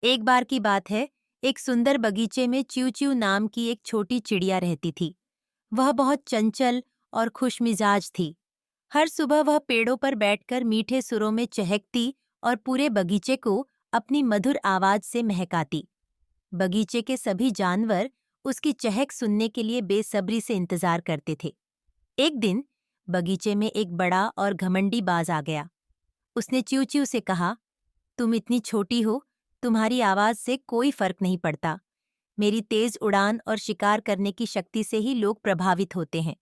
एक बार की बात है, एक सुंदर बगीचे में च्यू च्यू नाम की एक छोटी चिड़िया रहती थी। वह बहुत चंचल और खुशमिजाज थी। हर सुबह वह पेड़ों पर बैठकर मीठे सुरों में चहकती और पूरे बगीचे को अपनी मधुर आवाज से महकाती। बगीचे के सभी जानवर उसकी चहक सुनने के लिए बेसब्री से इंतजार करते थे। एक दिन बगीचे में एक बड़ा और घमंडी बाज आ गया। उसने च्यू च्यू से कहा, तुम इतनी छोटी हो, तुम्हारी आवाज से कोई फर्क नहीं पड़ता। मेरी तेज उड़ान और शिकार करने की शक्ति से ही लोग प्रभावित होते हैं।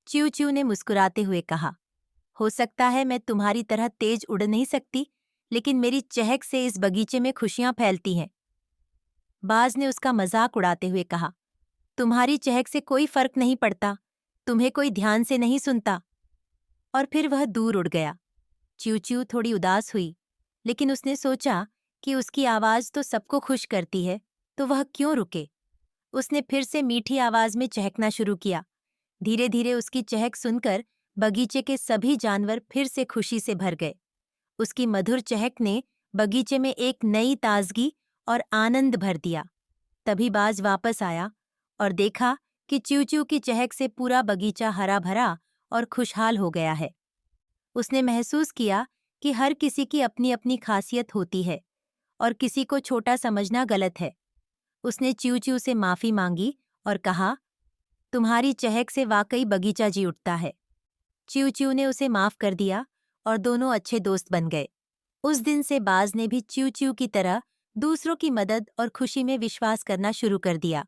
च्यू च्यू ने मुस्कुराते हुए कहा, हो सकता है मैं तुम्हारी तरह तेज उड़ नहीं सकती, लेकिन मेरी चहक से इस बगीचे में खुशियां फैलती हैं। बाज ने उसका मजाक उड़ाते हुए कहा, तुम्हारी चहक से कोई फर्क नहीं पड़ता, तुम्हें कोई ध्यान से नहीं सुनता। और फिर वह दूर उड़ गया। च्यू च्यू थोड़ी उदास हुई, लेकिन उसने सोचा कि उसकी आवाज तो सबको खुश करती है, तो वह क्यों रुके। उसने फिर से मीठी आवाज में चहकना शुरू किया। धीरे धीरे उसकी चहक सुनकर बगीचे के सभी जानवर फिर से खुशी से भर गए। उसकी मधुर चहक ने बगीचे में एक नई ताजगी और आनंद भर दिया। तभी बाज वापस आया और देखा कि च्यू च्यू की चहक से पूरा बगीचा हरा भरा और खुशहाल हो गया है। उसने महसूस किया कि हर किसी की अपनी अपनी खासियत होती है और किसी को छोटा समझना गलत है। उसने च्यू च्यू से माफी मांगी और कहा, तुम्हारी चहक से वाकई बगीचा जी उठता है। च्यू च्यू ने उसे माफ कर दिया और दोनों अच्छे दोस्त बन गए। उस दिन से बाज ने भी च्यू च्यू की तरह दूसरों की मदद और खुशी में विश्वास करना शुरू कर दिया।